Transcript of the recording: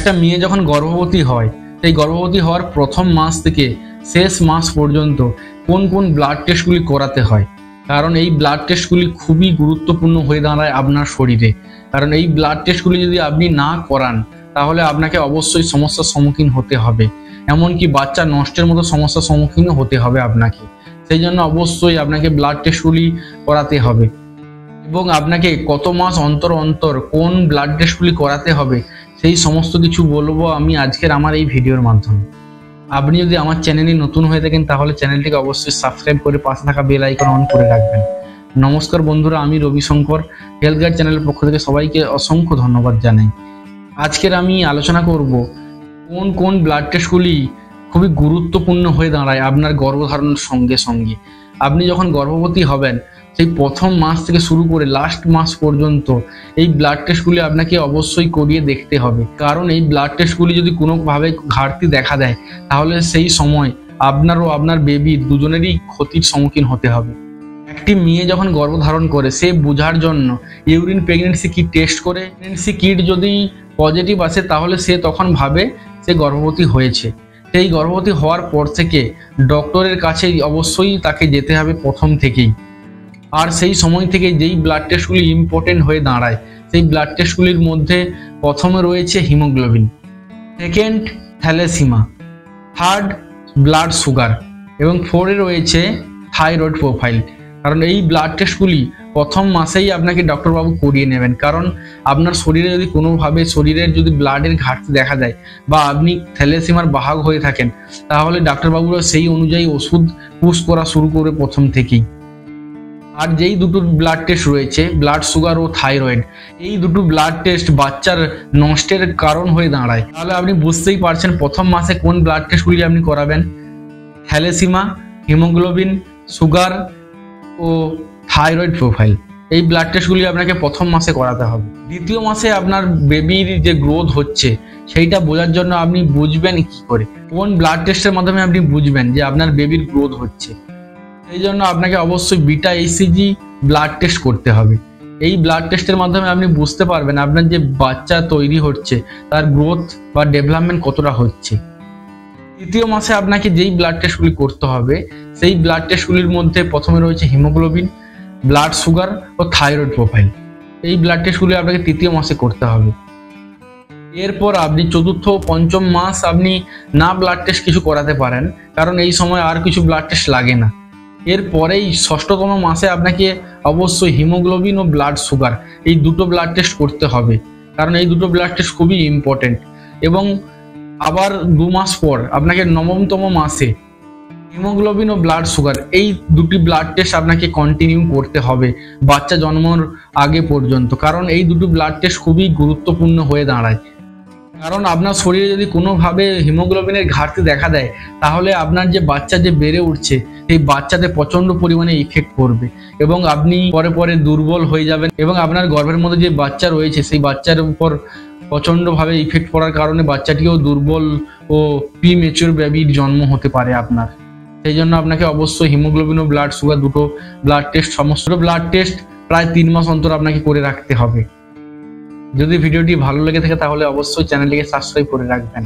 একটা মেয়ে যখন গর্ভবতী হয়, সেই গর্ভবতী হওয়ার প্রথম মাস থেকে শেষ মাস পর্যন্ত কোন কোন ব্লাড টেস্টগুলি করাতে হয়, কারণ এই ব্লাড টেস্টগুলি খুবই গুরুত্বপূর্ণ হয়ে দাঁড়ায় আপনার শরীরে। কারণ এই ব্লাড টেস্টগুলি যদি আপনি না করান তাহলে আপনাকে অবশ্যই সমস্যার সম্মুখীন হতে হবে, এমনকি বাচ্চা নষ্টের মতো সমস্যার সম্মুখীন হতে হবে আপনাকে। সেই জন্য অবশ্যই আপনাকে ব্লাড টেস্টগুলি করাতে হবে এবং আপনাকে কত মাস অন্তর অন্তর কোন ব্লাড টেস্টগুলি করাতে হবে সেই সমস্ত কিছু বলবো আমি আজকের আমার এই ভিডিওর মাধ্যমে। আপনি যদি আমার চ্যানেলে নতুন হয়ে থাকেন তাহলে চ্যানেলটিকে অবশ্যই সাবস্ক্রাইব করে পাশে থাকা বেল আইকন অন করে রাখবেন। নমস্কার বন্ধুরা, আমি রবিশঙ্কর হেলথ গাইড চ্যানেলের পক্ষ থেকে সবাইকে অসংখ্য ধন্যবাদ জানাই। আজকের আমি আলোচনা করব কোন কোন ব্লাড টেস্টগুলি খুবই গুরুত্বপূর্ণ হয়ে দাঁড়ায় আপনার গর্ভধারণের সঙ্গে সঙ্গে। আপনি যখন গর্ভবতী হবেন সেই প্রথম মাস থেকে শুরু করে লাস্ট মাস পর্যন্ত এই ব্লাড টেস্টগুলি আপনাকে অবশ্যই করিয়ে দেখতে হবে, কারণ এই ব্লাড টেস্টগুলি যদি কোনোভাবে ঘাটতি দেখা দেয় তাহলে সেই সময় আপনার ও আপনার বেবি দুজনেরই ক্ষতির সম্মুখীন হতে হবে। একটি মেয়ে যখন গর্ভধারণ করে সে বোঝার জন্য ইউরিন প্রেগনেন্সি কিট টেস্ট করে, প্রেগনেন্সি কিট যদি পজিটিভ আসে তাহলে সে তখন ভাবে সে গর্ভবতী হয়েছে। সেই গর্ভবতী হওয়ার পর থেকে ডক্টরের কাছে অবশ্যই তাকে যেতে হবে প্রথম থেকেই। আর সেই সময় থেকে যেই ব্লাড টেস্টগুলি ইম্পর্টেন্ট হয়ে দাঁড়ায় সেই ব্লাড টেস্টগুলির মধ্যে প্রথমে রয়েছে haemoglobin, second thalassaemia, third blood sugar এবং ফোরে রয়েছে থাইরয়েড প্রোফাইল। কারণ এই ব্লাড টেস্টগুলি প্রথম মাসেই আপনাকে ডক্টরবাবু করিয়ে নেবেন, কারণ আপনার শরীরে যদি কোনোভাবে শরীরের যদি ব্লাডের ঘাটতি দেখা দেয় বা আপনি থ্যালাসিমার বাহক হয়ে থাকেন তাহলে ডাক্তারবাবুরা সেই অনুযায়ী ওষুধ পুশ করা শুরু করে প্রথম থেকেই। আর যেই দুটো ব্লাড টেস্ট রয়েছে ব্লাড সুগার ও থাইরয়েড, এই দুটো ব্লাড টেস্ট বাচ্চার নষ্টের কারণ হয়ে দাঁড়ায়। তাহলে আপনি বুঝতেই পারছেন প্রথম মাসে কোন ব্লাড টেস্টগুলি আপনি করাবেন। থ্যালাসিমা, হিমোগ্লোবিন, সুগার ও থাইরয়েড প্রোফাইল, এই ব্লাড টেস্টগুলি আপনাকে প্রথম মাসে করাতে হবে। দ্বিতীয় মাসে আপনার বেবির যে গ্রোথ হচ্ছে সেইটা বোঝার জন্য আপনি বুঝবেন কি করে, কোন ব্লাড টেস্টের মাধ্যমে আপনি বুঝবেন যে আপনার বেবির গ্রোথ হচ্ছে। সেই জন্য আপনাকে অবশ্যই বিটা এইসিজি ব্লাড টেস্ট করতে হবে। এই ব্লাড টেস্টের মাধ্যমে আপনি বুঝতে পারবেন আপনার যে বাচ্চা তৈরি হচ্ছে তার গ্রোথ বা ডেভেলপমেন্ট কতটা হচ্ছে। তৃতীয় মাসে আপনাকে যেই ব্লাড টেস্টগুলি করতে হবে সেই ব্লাড টেস্টগুলির মধ্যে প্রথমে রয়েছে হিমোগ্লোবিন, ব্লাড সুগার ও থাইরয়েড প্রোফাইল। এই ব্লাড টেস্টগুলি আপনাকে তৃতীয় মাসে করতে হবে। এরপর আপনি চতুর্থ ও পঞ্চম মাস আপনি না ব্লাড টেস্ট কিছু করাতে পারেন, কারণ এই সময় আর কিছু ব্লাড টেস্ট লাগে না। এরপরেই ষষ্ঠতম মাসে আপনাকে অবশ্যই হিমোগ্লোবিন ও ব্লাড সুগার এই দুটো ব্লাড টেস্ট করতে হবে, কারণ এই দুটো ব্লাড টেস্ট খুবই ইম্পর্টেন্ট। এবং আবার 2 মাস পর আপনাকে নবমতম মাসে হিমোগ্লোবিন ও ব্লাড সুগার এই দুটি ব্লাড টেস্ট আপনাকে কন্টিনিউ করতে হবে বাচ্চা জন্মের আগে পর্যন্ত, কারণ এই দুটো ব্লাড টেস্ট খুবই গুরুত্বপূর্ণ হয়ে দাঁড়ায়। কারণ আপনার শরীরে যদি কোনোভাবে হিমোগ্লোবিনের ঘাটতি দেখা দেয় তাহলে আপনার যে বাচ্চা যে বেড়ে উঠছে সেই বাচ্চাতে প্রচণ্ড পরিমাণে ইফেক্ট পড়বে এবং আপনি পরে পরে দুর্বল হয়ে যাবেন এবং আপনার গর্ভের মধ্যে যে বাচ্চা রয়েছে সেই বাচ্চার উপর প্রচণ্ডভাবে ইফেক্ট পড়ার কারণে বাচ্চাটিও দুর্বল ও প্রিম্যাচিউর বেবির জন্ম হতে পারে আপনার। সেই জন্য আপনাকে অবশ্যই হিমোগ্লোবিন ও ব্লাড সুগার দুটো ব্লাড টেস্ট, সমস্ত ব্লাড টেস্ট প্রায় 3 মাস অন্তর আপনাকে করে রাখতে হবে। যদি ভিডিওটি ভালো লেগে থাকে তাহলে অবশ্যই চ্যানেলটিকে সাবস্ক্রাইব করে রাখবেন।